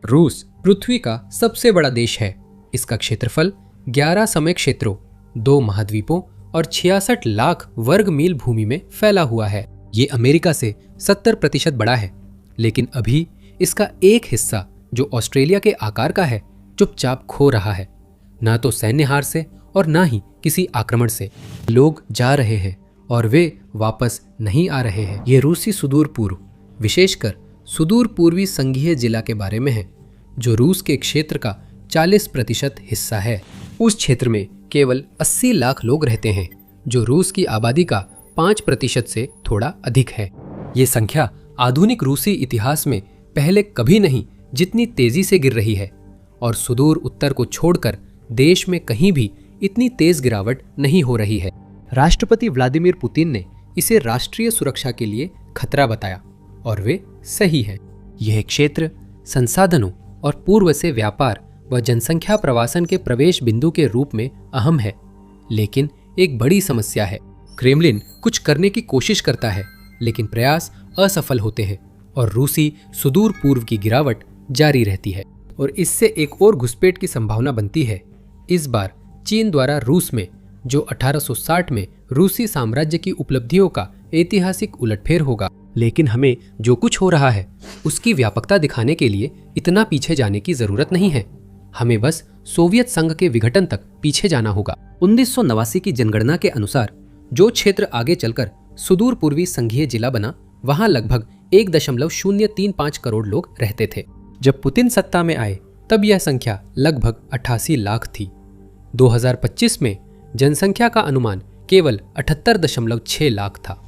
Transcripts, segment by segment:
रूस पृथ्वी का सबसे बड़ा देश है। इसका क्षेत्रफल 11 समय क्षेत्रों, 2 महाद्वीपों और 66 लाख वर्ग मील भूमि में फैला हुआ है। ये अमेरिका से 70% बड़ा है, लेकिन अभी इसका एक हिस्सा जो ऑस्ट्रेलिया के आकार का है चुपचाप खो रहा है। ना तो सैन्य हार से और ना ही किसी आक्रमण से। लोग जा रहे हैं और वे वापस नहीं आ रहे हैं। ये रूसी सुदूर पूर्व, विशेषकर सुदूर पूर्वी संघीय जिला के बारे में है, जो रूस के क्षेत्र का 40% हिस्सा है। उस क्षेत्र में केवल 80 लाख लोग रहते हैं, जो रूस की आबादी का 5% से थोड़ा अधिक है। ये संख्या आधुनिक रूसी इतिहास में पहले कभी नहीं जितनी तेजी से गिर रही है, और सुदूर उत्तर को छोड़कर देश में कहीं भी इतनी तेज गिरावट नहीं हो रही है। राष्ट्रपति व्लादिमीर पुतिन ने इसे राष्ट्रीय सुरक्षा के लिए खतरा बताया, और वे सही है। यह क्षेत्र संसाधनों और पूर्व से व्यापार व जनसंख्या प्रवासन के प्रवेश बिंदु के रूप में अहम है, लेकिन एक बड़ी समस्या है। क्रेमलिन कुछ करने की कोशिश करता है, लेकिन प्रयास असफल होते हैं और रूसी सुदूर पूर्व की गिरावट जारी रहती है। और इससे एक और घुसपैठ की संभावना बनती है। इस बार चीन द्वारा रूस में, जो 1860 में रूसी साम्राज्य की उपलब्धियों का ऐतिहासिक उलटफेर होगा। लेकिन हमें जो कुछ हो रहा है उसकी व्यापकता दिखाने के लिए इतना पीछे जाने की जरूरत नहीं है। हमें बस सोवियत संघ के विघटन तक पीछे जाना होगा। 1989 की जनगणना के अनुसार जो क्षेत्र आगे चलकर सुदूर पूर्वी संघीय जिला बना, वहां लगभग 1.035 करोड़ लोग रहते थे। जब पुतिन सत्ता में आए तब यह संख्या लगभग 88 लाख थी। 2025 में जनसंख्या का अनुमान केवल 78.6 लाख था।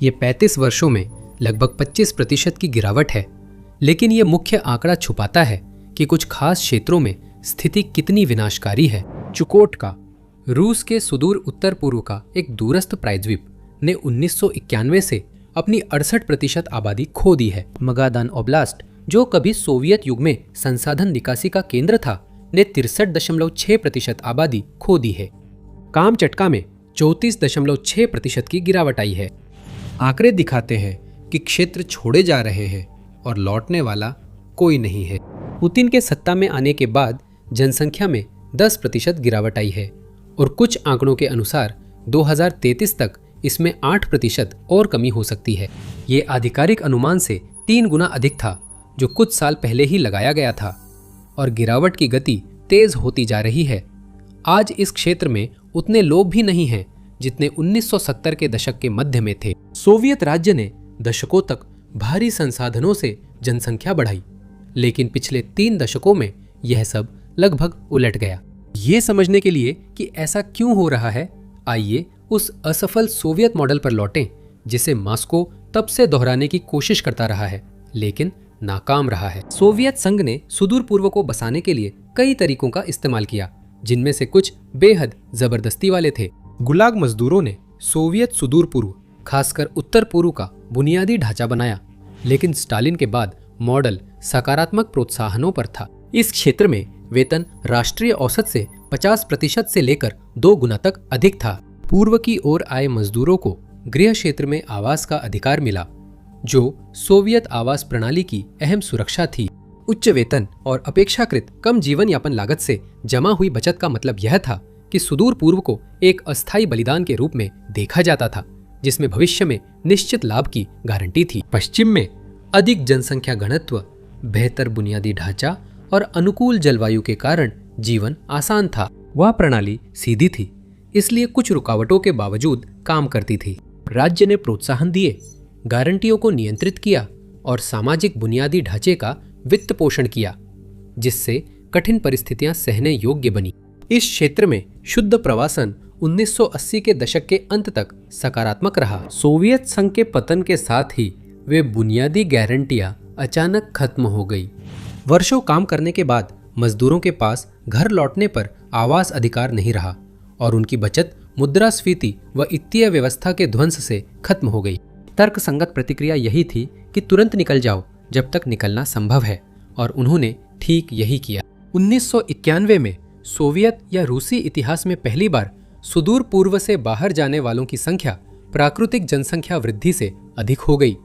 ये 35 वर्षों में लगभग 25% की गिरावट है। लेकिन ये मुख्य आंकड़ा छुपाता है कि कुछ खास क्षेत्रों में स्थिति कितनी विनाशकारी है। चुकोटका, रूस के सुदूर उत्तर पूर्व का एक दूरस्थ प्रायद्वीप, ने 1991 से अपनी 68% आबादी खो दी है। मगादान ओब्लास्ट, जो कभी सोवियत युग में संसाधन निकासी का केंद्र था, ने 63.6% आबादी खो दी है। कामचटका में 34.6% की गिरावट आई है। आंकड़े दिखाते हैं कि क्षेत्र छोड़े जा रहे हैं और लौटने वाला कोई नहीं है। पुतिन के सत्ता में आने के बाद जनसंख्या में 10% गिरावट आई है, और कुछ आंकड़ों के अनुसार 2033 तक इसमें 8% और कमी हो सकती है। ये आधिकारिक अनुमान से 3 गुना अधिक था, जो कुछ साल पहले ही लगाया गया था, और गिरावट की गति तेज होती जा रही है। आज इस क्षेत्र में उतने लोग भी नहीं हैं जितने 1970 के दशक के मध्य में थे। सोवियत राज्य ने दशकों तक भारी संसाधनों से जनसंख्या बढ़ाई, लेकिन पिछले 3 दशकों में यह सब लगभग उलट गया। ये समझने के लिए कि ऐसा क्यों हो रहा है, आइए उस असफल सोवियत मॉडल पर लौटें, जिसे मॉस्को तब से दोहराने की कोशिश करता रहा है, लेकिन नाकाम रहा है। सोवियत संघ ने सुदूर पूर्व को बसाने के लिए कई तरीकों का इस्तेमाल किया, जिनमें से कुछ बेहद जबरदस्ती वाले थे। गुलाग मजदूरों ने सोवियत सुदूर पूर्व, खासकर उत्तर पूर्व का बुनियादी ढांचा बनाया, लेकिन स्टालिन के बाद मॉडल सकारात्मक प्रोत्साहनों पर था। इस क्षेत्र में वेतन राष्ट्रीय औसत से 50% से लेकर 2 गुना तक अधिक था। पूर्व की ओर आए मजदूरों को गृह क्षेत्र में आवास का अधिकार मिला, जो सोवियत आवास प्रणाली की अहम सुरक्षा थी। उच्च वेतन और अपेक्षाकृत कम जीवन यापन लागत से जमा हुई बचत का मतलब यह था कि सुदूर पूर्व को एक अस्थायी बलिदान के रूप में देखा जाता था, जिसमें भविष्य में निश्चित लाभ की गारंटी थी। पश्चिम में अधिक जनसंख्या घनत्व, बेहतर बुनियादी ढांचा और अनुकूल जलवायु के कारण जीवन आसान था। वह प्रणाली सीधी थी, इसलिए कुछ रुकावटों के बावजूद काम करती थी। राज्य ने प्रोत्साहन दिए, गारंटियों को नियंत्रित किया और सामाजिक बुनियादी ढांचे का वित्त पोषण किया, जिससे कठिन परिस्थितियां सहने योग्य बनी। इस क्षेत्र में शुद्ध प्रवासन 1980 के दशक के अंत तक सकारात्मक रहा। सोवियत संघ के पतन के साथ ही वे बुनियादी गारंटियां अचानक खत्म हो गई। वर्षों काम करने के बाद मजदूरों के पास घर लौटने पर आवास अधिकार नहीं रहा, और उनकी बचत मुद्रास्फीति व वित्तीय व्यवस्था के ध्वंस से खत्म हो गई। तर्कसंगत प्रतिक्रिया यही थी कि तुरंत निकल जाओ जब तक निकलना संभव है, और उन्होंने ठीक यही किया। 1991 में सोवियत या रूसी इतिहास में पहली बार सुदूर पूर्व से बाहर जाने वालों की संख्या प्राकृतिक जनसंख्या वृद्धि से अधिक हो गई,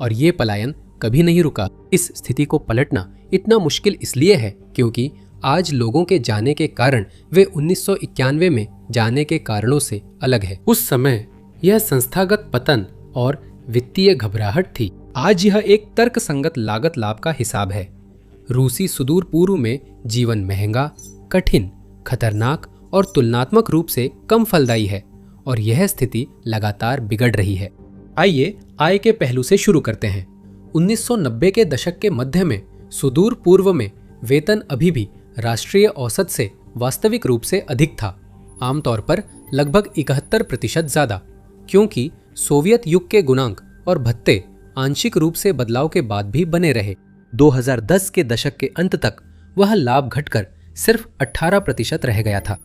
और ये पलायन कभी नहीं रुका। इस स्थिति को पलटना इतना मुश्किल इसलिए है क्योंकि आज लोगों के जाने के कारण वे 1991 में जाने के कारणों से अलग है। उस समय यह संस्थागत पतन और वित्तीय घबराहट थी। आज यह एक तर्कसंगत लागत लाभ का हिसाब है। रूसी सुदूर पूर्व में जीवन महंगा, कठिन, खतरनाक और तुलनात्मक रूप से कम फलदायी है और यह स्थिति लगातार बिगड़ रही है। आइए आय के पहलू से शुरू करते हैं। 1990 के दशक के मध्य में सुदूर पूर्व में वेतन अभी भी राष्ट्रीय औसत से वास्तविक रूप से अधिक था, आमतौर पर लगभग 71% ज्यादा, क्योंकि सोवियत युग के गुणांक और भत्ते आंशिक रूप से बदलाव के बाद भी बने रहे। 2010 के दशक के अंत तक वह लाभ घटकर सिर्फ 18% रह गया था।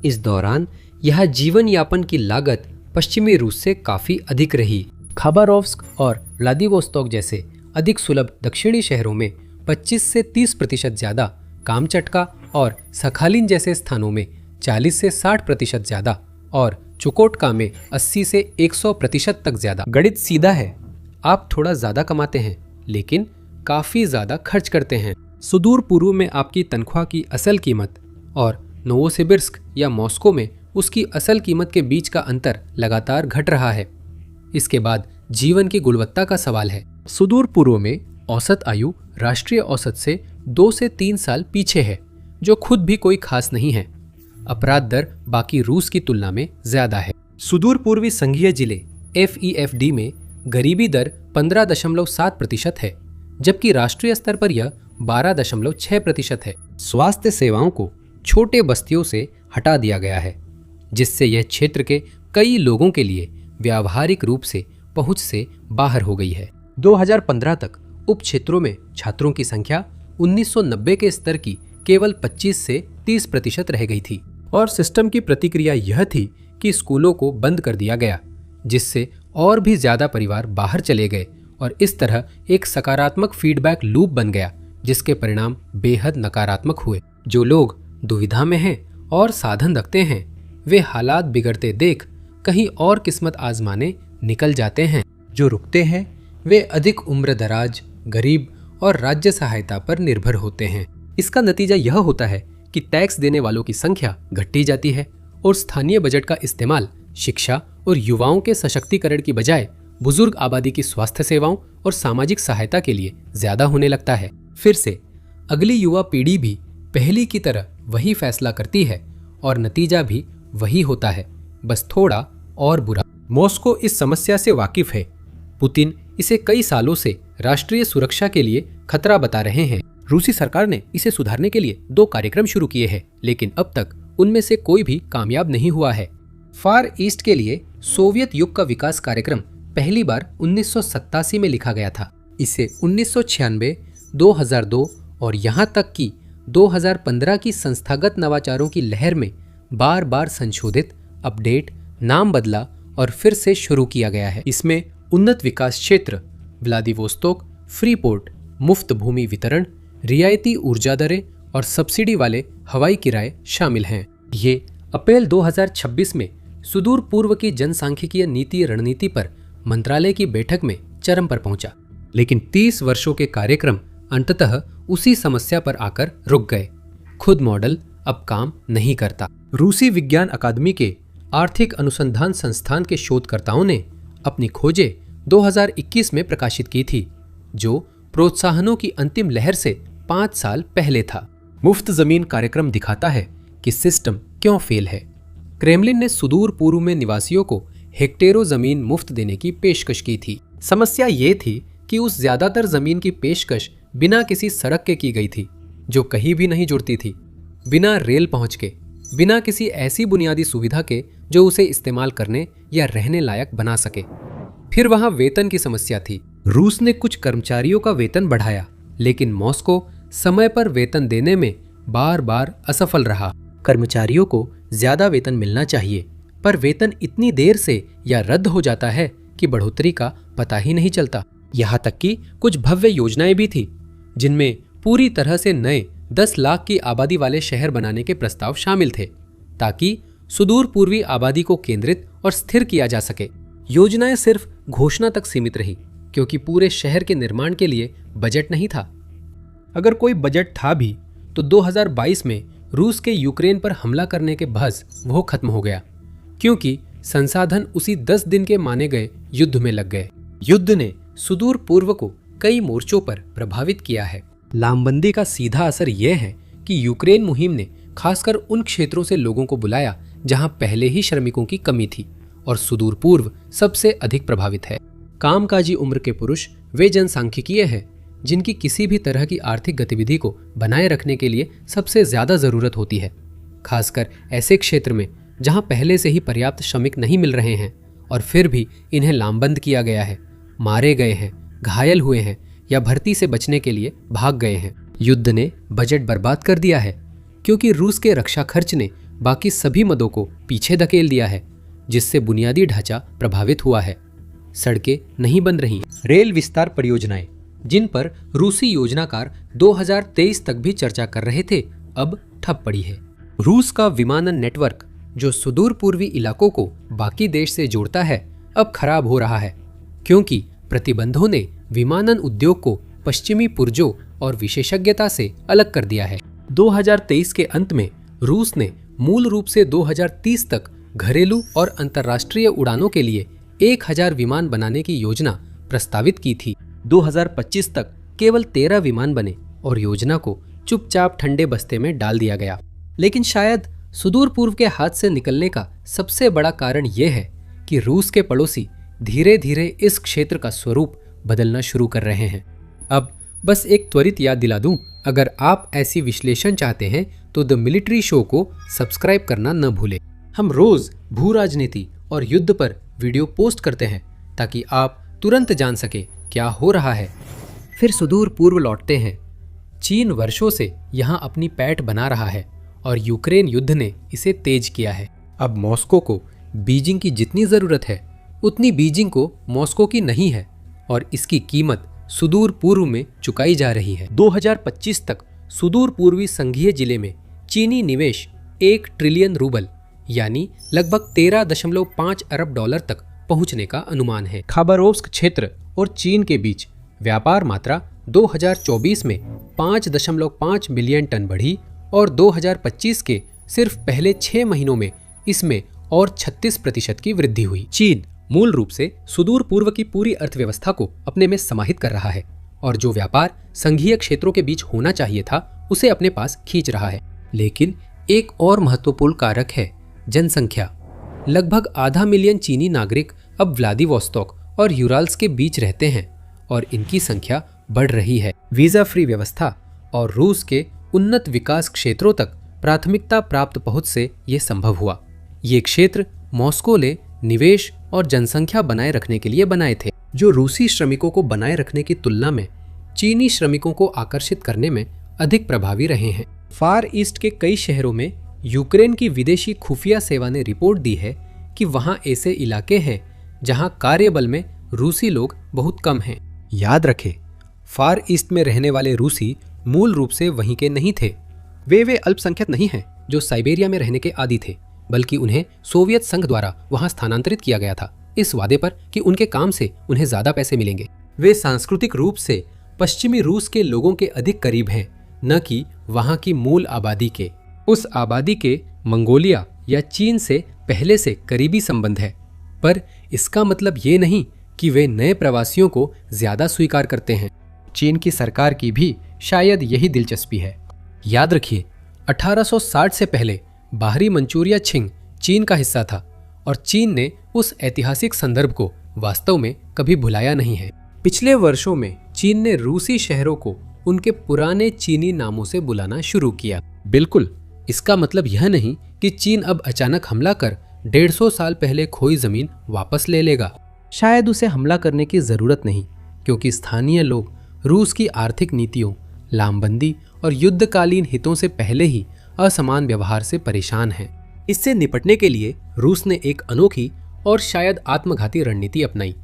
इस दौरान यह जीवन यापन की लागत पश्चिमी रूस से काफी अधिक रही। खाबारोव्स्क और व्लादिवोस्तोक जैसे अधिक सुलभ दक्षिणी शहरों में 25 से 30% ज्यादा, कामचटका और सखालिन जैसे स्थानों में 40 से 60% ज्यादा और चुकोटका में 80 से 100% तक ज्यादा। गणित सीधा है, आप थोड़ा ज्यादा कमाते हैं लेकिन काफी ज्यादा खर्च करते हैं। सुदूर पूर्व में आपकी तनख्वाह की असल कीमत और नोवोसिबिर्स्क या मॉस्को में उसकी असल कीमत के बीच का अंतर लगातार घट रहा है। इसके बाद जीवन की गुणवत्ता का सवाल है। सुदूर पूर्व में औसत आयु राष्ट्रीय औसत से 2 से 3 साल पीछे है, जो खुद भी कोई खास नहीं है। अपराध दर बाकी रूस की तुलना में ज्यादा है। सुदूर पूर्वी संघीय जिले FEFD में गरीबी दर 15.7% है, जबकि राष्ट्रीय स्तर पर यह 12.6% है। स्वास्थ्य सेवाओं को छोटे बस्तियों से हटा दिया गया है, जिससे यह क्षेत्र के कई लोगों के लिए व्यावहारिक रूप से पहुंच से बाहर हो गई है। 2015 तक उप क्षेत्रों में छात्रों की संख्या 1990 के स्तर की केवल 25 से 30% रह गई थी और सिस्टम की प्रतिक्रिया यह थी कि स्कूलों को बंद कर दिया गया, जिससे और भी ज्यादा परिवार बाहर चले गए और इस तरह एक सकारात्मक फीडबैक लूप बन गया, जिसके परिणाम बेहद नकारात्मक हुए। जो लोग दुविधा में हैं और साधन रखते हैं, वे हालात बिगड़ते देख कहीं और किस्मत आजमाने निकल जाते हैं। जो रुकते हैं वे अधिक उम्र दराज, गरीब और राज्य सहायता पर निर्भर होते हैं। इसका नतीजा यह होता है कि टैक्स देने वालों की संख्या घटती जाती है और स्थानीय बजट का इस्तेमाल शिक्षा और युवाओं के सशक्तिकरण की बजाय बुजुर्ग आबादी की स्वास्थ्य सेवाओं और सामाजिक सहायता के लिए ज्यादा होने लगता है। फिर से अगली युवा पीढ़ी भी पहली की तरह वही फैसला करती है और नतीजा भी वही होता है, बस थोड़ा और बुरा। मॉस्को इस समस्या से वाकिफ है। पुतिन इसे कई सालों से राष्ट्रीय सुरक्षा के लिए खतरा बता रहे हैं। रूसी सरकार ने इसे सुधारने के लिए 2 कार्यक्रम शुरू किए हैं, लेकिन अब तक उनमें से कोई भी कामयाब नहीं हुआ है। फार ईस्ट के लिए सोवियत युग का विकास कार्यक्रम पहली बार 1987 में लिखा गया था। इसे 1996, 2002 और यहाँ तक कि 2015 की संस्थागत नवाचारों की लहर में बार बार संशोधित, अपडेट, नाम बदला और फिर से शुरू किया गया है। इसमें उन्नत विकास क्षेत्र, व्लादिवोस्तोक, फ्रीपोर्ट, मुफ्त भूमि वितरण, रियायती ऊर्जा दरें और सब्सिडी वाले हवाई किराए शामिल हैं। ये अप्रैल 2026 में सुदूर पूर्व की जनसांख्यिकीय नीति रणनीति पर मंत्रालय की बैठक में चरम पर पहुंचा, लेकिन 30 वर्षों के कार्यक्रम अंततः उसी समस्या पर आकर रुक गए। खुद मॉडल अब काम नहीं करता। रूसी विज्ञान अकादमी के आर्थिक अनुसंधान संस्थान के शोधकर्ताओं ने अपनी खोजें 2021 में प्रकाशित की थी, जो प्रोत्साहनों की अंतिम लहर से 5 साल पहले था। मुफ्त जमीन कार्यक्रम दिखाता है कि सिस्टम क्यों फेल है। क्रेमलिन ने सुदूर पूर्व में निवासियों को हेक्टेरों जमीन मुफ्त देने की पेशकश की थी। समस्या ये थी कि उस ज्यादातर जमीन की पेशकश बिना किसी सड़क के की गई थी, जो कहीं भी नहीं जुड़ती थी, बिना रेल पहुंच के, बिना किसी ऐसी बुनियादी सुविधा के जो उसे इस्तेमाल करने या रहने लायक बना सके। फिर वहां वेतन की समस्या थी। रूस ने कुछ कर्मचारियों का वेतन बढ़ाया, लेकिन मॉस्को समय पर वेतन देने में बार बार असफल रहा। कर्मचारियों को ज्यादा वेतन मिलना चाहिए, पर वेतन इतनी देर से या रद्द हो जाता है कि बढ़ोतरी का पता ही नहीं चलता। यहाँ तक कि कुछ भव्य योजनाएं भी थी, जिनमें पूरी तरह से नए 10 लाख की आबादी वाले शहर बनाने के प्रस्ताव शामिल थे, ताकि सुदूर पूर्वी आबादी को केंद्रित और स्थिर किया जा सके। योजनाएं सिर्फ घोषणा तक सीमित रही क्योंकि पूरे शहर के निर्माण के लिए बजट नहीं था। अगर कोई बजट था भी तो 2022 में रूस के यूक्रेन पर हमला करने के बहस वो खत्म हो गया, क्योंकि संसाधन उसी 10 दिन के माने गए युद्ध में लग गए। युद्ध ने सुदूर पूर्व को कई मोर्चों पर प्रभावित किया है। लामबंदी का सीधा असर यह है कि यूक्रेन मुहिम ने खासकर उन क्षेत्रों से लोगों को बुलाया जहां पहले ही श्रमिकों की कमी थी, और सुदूर पूर्व सबसे अधिक प्रभावित है। कामकाजी उम्र के पुरुष वे जनसांख्यिकीय हैं जिनकी किसी भी तरह की आर्थिक गतिविधि को बनाए रखने के लिए सबसे ज्यादा जरूरत होती है, खासकर ऐसे क्षेत्र में जहां पहले से ही पर्याप्त श्रमिक नहीं मिल रहे हैं और फिर भी इन्हें लामबंद किया गया है, मारे गए हैं, घायल हुए हैं या भर्ती से बचने के लिए भाग गए हैं। युद्ध ने बजट बर्बाद कर दिया है, क्योंकि रूस के रक्षा खर्च ने बाकी सभी मदों को पीछे धकेल दिया है, जिससे बुनियादी ढांचा प्रभावित हुआ है। सड़कें नहीं बन रही, रेल विस्तार परियोजनाएं जिन पर रूसी योजनाकार 2023 तक भी चर्चा कर रहे थे, अब ठप पड़ी है। रूस का विमानन नेटवर्क जो सुदूर पूर्वी इलाकों को बाकी देश से जोड़ता है, अब खराब हो रहा है, क्योंकि प्रतिबंधों ने विमानन उद्योग को पश्चिमी पुर्जों और विशेषज्ञता से अलग कर दिया है। 2023 के अंत में रूस ने मूल रूप से 2030 तक घरेलू और अंतर्राष्ट्रीय उड़ानों के लिए 1000 विमान बनाने की योजना प्रस्तावित की थी। 2025 तक केवल 13 विमान बने और योजना को चुपचाप ठंडे बस्ते में डाल दिया गया। लेकिन शायद सुदूर पूर्व के हाथ से निकलने का सबसे बड़ा कारण यह है कि रूस के पड़ोसी धीरे धीरे इस क्षेत्र का स्वरूप बदलना शुरू कर रहे हैं। अब बस एक त्वरित याद दिला दूं, अगर आप ऐसी विश्लेषण चाहते हैं तो द मिलिट्री शो को सब्सक्राइब करना न भूलें। हम रोज भू राजनीति और युद्ध पर वीडियो पोस्ट करते हैं ताकि आप तुरंत जान सके क्या हो रहा है। फिर सुदूर पूर्व लौटते हैं। चीन वर्षों से यहाँ अपनी पैठ बना रहा है और यूक्रेन युद्ध ने इसे तेज किया है। अब मॉस्को को बीजिंग की जितनी जरूरत है उतनी बीजिंग को मॉस्को की नहीं है, और इसकी कीमत सुदूर पूर्व में चुकाई जा रही है। 2025 तक सुदूर पूर्वी संघीय जिले में चीनी निवेश 1 ट्रिलियन रूबल यानी लगभग 13.5 अरब डॉलर तक पहुंचने का अनुमान है। खाबारोव्स्क क्षेत्र और चीन के बीच व्यापार मात्रा 2024 में 5.5 मिलियन टन बढ़ी और 2025 के सिर्फ पहले 6 महीनों में इसमें और 36% की वृद्धि हुई। चीन मूल रूप से सुदूर पूर्व की पूरी अर्थव्यवस्था को अपने में समाहित कर रहा है और जो व्यापार संघीय क्षेत्रों के बीच होना चाहिए था उसे अपने पास खींच रहा है। लेकिन एक और महत्वपूर्ण कारक है जनसंख्या। लगभग आधा मिलियन चीनी नागरिक अब व्लादिवोस्तोक और यूराल्स के बीच रहते हैं और इनकी संख्या बढ़ रही है। वीजा फ्री व्यवस्था और रूस के उन्नत विकास क्षेत्रों तक प्राथमिकता प्राप्त पहुंच से ये संभव हुआ। ये क्षेत्र मॉस्को ने निवेश और जनसंख्या बनाए रखने के लिए बनाए थे, जो रूसी श्रमिकों को बनाए रखने की तुलना में चीनी श्रमिकों को आकर्षित करने में अधिक प्रभावी रहे हैं। फार ईस्ट के कई शहरों में यूक्रेन की विदेशी खुफिया सेवा ने रिपोर्ट दी है कि वहां ऐसे इलाके हैं जहां कार्यबल में रूसी लोग बहुत कम हैं। याद रखें, फार ईस्ट में रहने वाले रूसी मूल रूप से वहीं के नहीं थे। वे अल्पसंख्यक नहीं हैं जो साइबेरिया में रहने के आदी थे, बल्कि उन्हें सोवियत संघ द्वारा वहां स्थानांतरित किया गया था, इस वादे पर कि उनके काम से उन्हें ज्यादा पैसे मिलेंगे। वे सांस्कृतिक रूप से पश्चिमी रूस के लोगों के अधिक करीब हैं, न कि वहां की मूल आबादी के। उस आबादी के मंगोलिया या चीन से पहले से करीबी संबंध है, पर इसका मतलब ये नहीं कि वे नए प्रवासियों को ज्यादा स्वीकार करते हैं। चीन की सरकार की भी शायद यही दिलचस्पी है। याद रखिए, 1860 से पहले बाहरी मंचूरिया छिंग चीन का हिस्सा था और चीन ने उस ऐतिहासिक संदर्भ को वास्तव में कभी भुलाया नहीं है। पिछले वर्षों में चीन ने रूसी शहरों को उनके पुराने चीनी नामों से बुलाना शुरू किया। बिल्कुल, इसका मतलब यह नहीं कि चीन अब अचानक हमला कर 150 साल पहले खोई जमीन वापस ले लेगा। शायद उसे हमला करने की जरूरत नहीं, क्योंकि स्थानीय लोग रूस की आर्थिक नीतियों, लामबंदी और युद्धकालीन हितों से पहले ही असमान व्यवहार से परेशान हैं। इससे निपटने के लिए रूस ने एक अनोखी और शायद आत्मघाती रणनीति अपनाई,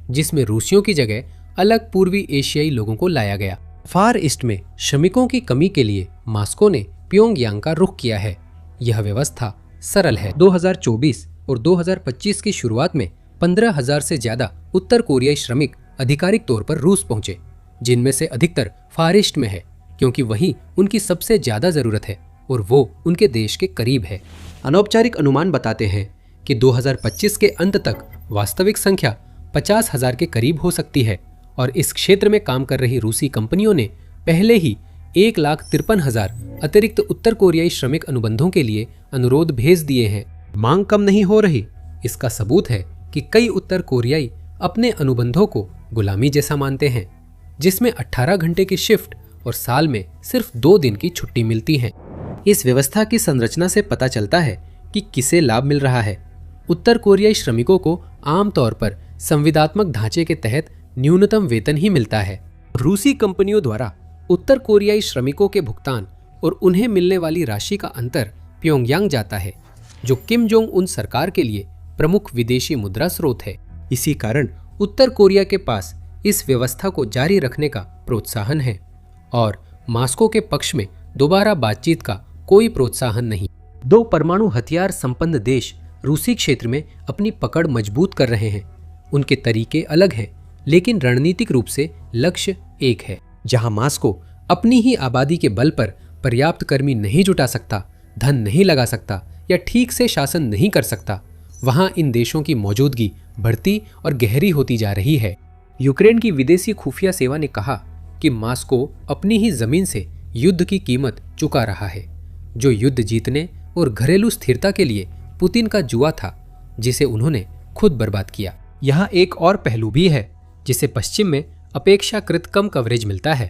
जिसमें रूसियों की जगह अलग पूर्वी एशियाई लोगों को लाया गया। फार ईस्ट में श्रमिकों की कमी के लिए मॉस्को ने प्योंगयांग का रुख किया है। यह व्यवस्था सरल है। 2024 और 2025 की शुरुआत में 15,000 से ज्यादा उत्तर कोरियाई श्रमिक आधिकारिक तौर पर रूस पहुंचे, जिनमें से अधिकतर फार ईस्ट में है, क्योंकि वहीं उनकी सबसे ज्यादा जरूरत है और वो उनके देश के करीब है। अनौपचारिक अनुमान बताते हैं कि 2025 के अंत तक वास्तविक संख्या 50,000 के करीब हो सकती है और इस क्षेत्र में काम कर रही रूसी कंपनियों ने पहले ही 1,53,000 अतिरिक्त उत्तर कोरियाई श्रमिक अनुबंधों के लिए अनुरोध भेज दिए हैं। मांग कम नहीं हो रही, इसका सबूत है कि कई उत्तर कोरियाई अपने अनुबंधों को गुलामी जैसा मानते हैं, जिसमें 18 घंटे की शिफ्ट और साल में सिर्फ 2 दिन की छुट्टी मिलती है। इस व्यवस्था की संरचना से पता चलता है कि किसे लाभ मिल रहा है। उत्तर कोरियाई श्रमिकों को आमतौर पर संविदात्मक ढांचे के तहत न्यूनतम वेतन ही मिलता है। रूसी कंपनियों द्वारा उत्तर कोरियाई श्रमिकों के भुगतान और उन्हें मिलने वाली राशि का अंतर प्योंगयांग जाता है, जो किम जोंग उन सरकार के लिए प्रमुख विदेशी मुद्रा स्रोत है। इसी कारण उत्तर कोरिया के पास इस व्यवस्था को जारी रखने का प्रोत्साहन है और मॉस्को के पक्ष में दोबारा बातचीत का कोई प्रोत्साहन नहीं। 2 परमाणु हथियार संपन्न देश रूसी क्षेत्र में अपनी पकड़ मजबूत कर रहे हैं। उनके तरीके अलग हैं, लेकिन रणनीतिक रूप से लक्ष्य एक है। जहां मॉस्को अपनी ही आबादी के बल पर पर्याप्त कर्मी नहीं जुटा सकता, धन नहीं लगा सकता या ठीक से शासन नहीं कर सकता, वहां इन देशों की मौजूदगी बढ़ती और गहरी होती जा रही है। यूक्रेन की विदेशी खुफिया सेवा ने कहा कि मॉस्को अपनी ही जमीन से युद्ध की कीमत चुका रहा है, जो युद्ध जीतने और घरेलू स्थिरता के लिए पुतिन का जुआ था, जिसे उन्होंने खुद बर्बाद किया। यहाँ एक और पहलू भी है जिसे पश्चिम में अपेक्षाकृत कम कवरेज मिलता है,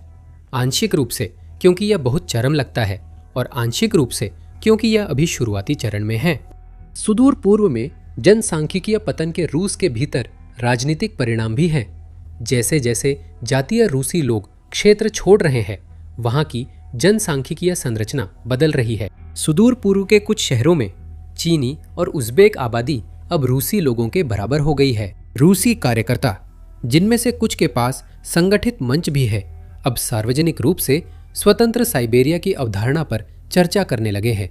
आंशिक रूप से क्योंकि यह बहुत चरम लगता है और आंशिक रूप से क्योंकि यह अभी शुरुआती चरण में है। सुदूर पूर्व में जनसांख्यिकीय पतन के रूस के भीतर राजनीतिक परिणाम भी हैं। जैसे जैसे जातीय रूसी लोग क्षेत्र छोड़ रहे हैं, वहां की जनसांख्यिकीय संरचना बदल रही है। सुदूर पूर्व के कुछ शहरों में चीनी और उज़्बेक आबादी अब रूसी लोगों के बराबर हो गई है। रूसी कार्यकर्ता, जिनमें से कुछ के पास संगठित मंच भी है, अब सार्वजनिक रूप से स्वतंत्र साइबेरिया की अवधारणा पर चर्चा करने लगे हैं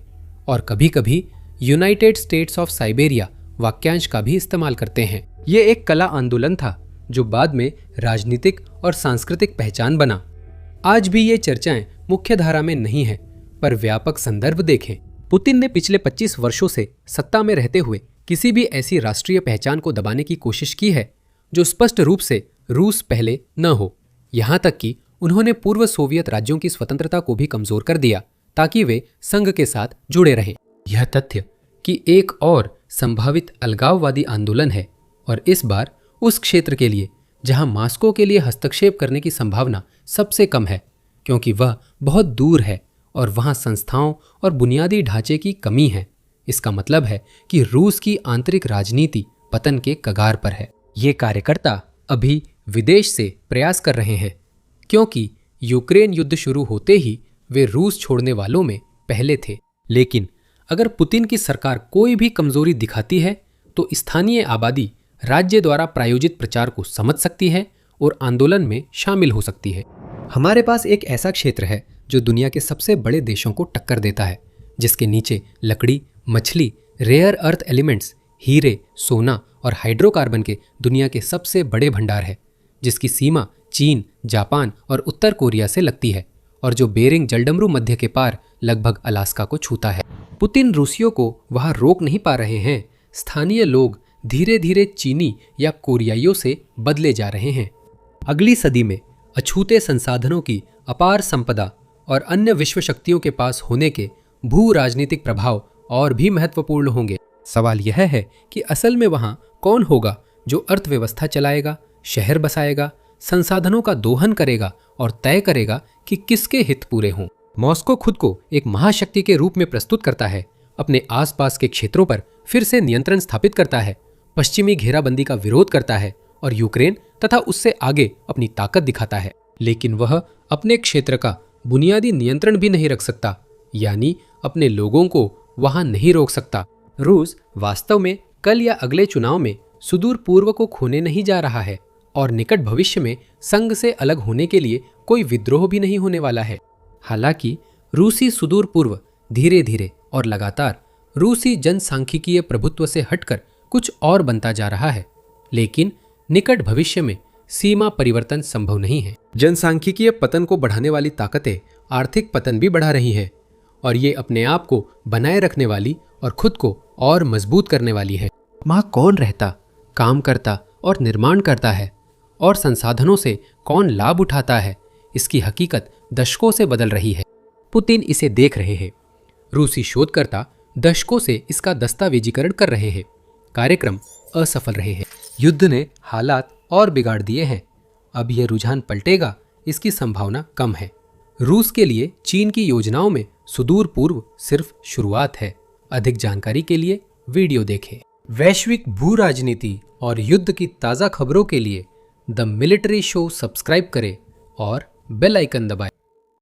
और कभी-कभी यूनाइटेड स्टेट्स ऑफ साइबेरिया वाक्यांश का भी इस्तेमाल करते हैं। ये एक कला आंदोलन था जो बाद में राजनीतिक और सांस्कृतिक पहचान बना। आज भी ये चर्चाएं मुख्य धारा में नहीं है, पर व्यापक संदर्भ देखें। पुतिन ने पिछले 25 वर्षों से सत्ता में रहते हुए किसी भी ऐसी राष्ट्रीय पहचान को दबाने की कोशिश की है जो स्पष्ट रूप से रूस पहले न हो। यहाँ तक कि उन्होंने पूर्व सोवियत राज्यों की स्वतंत्रता को भी कमजोर कर दिया ताकि वे संघ के साथ जुड़े रहें। यह तथ्य कि एक और संभावित अलगाववादी आंदोलन है, और इस बार उस क्षेत्र के लिए जहां मॉस्को के लिए हस्तक्षेप करने की संभावना सबसे कम है, क्योंकि वह बहुत दूर है और वहां संस्थाओं और बुनियादी ढांचे की कमी है। इसका मतलब है कि रूस की आंतरिक राजनीति पतन के कगार पर है। ये कार्यकर्ता अभी विदेश से प्रयास कर रहे हैं, क्योंकि यूक्रेन युद्ध शुरू होते ही वे रूस छोड़ने वालों में पहले थे। लेकिन अगर पुतिन की सरकार कोई भी कमजोरी दिखाती है तो स्थानीय आबादी राज्य द्वारा प्रायोजित प्रचार को समझ सकती है और आंदोलन में शामिल हो सकती है। हमारे पास एक ऐसा क्षेत्र है जो दुनिया के सबसे बड़े देशों को टक्कर देता है, जिसके नीचे लकड़ी, मछली, रेयर अर्थ एलिमेंट्स, हीरे, सोना और हाइड्रोकार्बन के दुनिया के सबसे बड़े भंडार है, जिसकी सीमा चीन, जापान और उत्तर कोरिया से लगती है और जो बेरिंग जलडमरू मध्य के पार लगभग अलास्का को छूता है। पुतिन रूसियों को वहां रोक नहीं पा रहे हैं। स्थानीय लोग धीरे धीरे चीनी या कोरियाइयों से बदले जा रहे हैं। अगली सदी में अछूते संसाधनों की अपार संपदा और अन्य विश्व शक्तियों के पास होने के भू राजनीतिक प्रभाव और भी महत्वपूर्ण होंगे। सवाल यह है कि असल में वहां कौन होगा जो अर्थव्यवस्था चलाएगा, शहर बसाएगा, संसाधनों का दोहन करेगा और तय करेगा कि किसके हित पूरे हों। मॉस्को खुद को एक महाशक्ति के रूप में प्रस्तुत करता है, अपने आसपास के क्षेत्रों पर फिर से नियंत्रण स्थापित करता है, पश्चिमी घेराबंदी का विरोध करता है और यूक्रेन तथा उससे आगे अपनी ताकत दिखाता है। लेकिन वह अपने क्षेत्र का बुनियादी नियंत्रण भी नहीं रख सकता, यानी अपने लोगों को वहां नहीं रोक सकता। रूस वास्तव में कल या अगले चुनाव में सुदूर पूर्व को खोने नहीं जा रहा है और निकट भविष्य में संघ से अलग होने के लिए कोई विद्रोह भी नहीं होने वाला है। हालांकि रूसी सुदूर पूर्व धीरे धीरे और लगातार रूसी जनसांख्यिकीय प्रभुत्व से हटकर कुछ और बनता जा रहा है, लेकिन निकट भविष्य में सीमा परिवर्तन संभव नहीं है। जनसांख्यिकीय पतन को बढ़ाने वाली ताकतें आर्थिक पतन भी बढ़ा रही है और ये अपने आप को बनाए रखने वाली और खुद को और मजबूत करने वाली है। वहाँ कौन रहता, काम करता और निर्माण करता है और संसाधनों से कौन लाभ उठाता है, इसकी हकीकत दशकों से बदल रही है। पुतिन इसे देख रहे हैं। रूसी शोधकर्ता दशकों से इसका दस्तावेजीकरण कर रहे हैं। कार्यक्रम असफल रहे हैं। युद्ध ने हालात और बिगाड़ दिए हैं। अब यह रुझान पलटेगा, इसकी संभावना कम है। रूस के लिए चीन की योजनाओं में सुदूर पूर्व सिर्फ शुरुआत है। अधिक जानकारी के लिए वीडियो देखें। वैश्विक भू राजनीति और युद्ध की ताज़ा खबरों के लिए द मिलिट्री शो सब्सक्राइब करें और बेल आइकन दबाएं।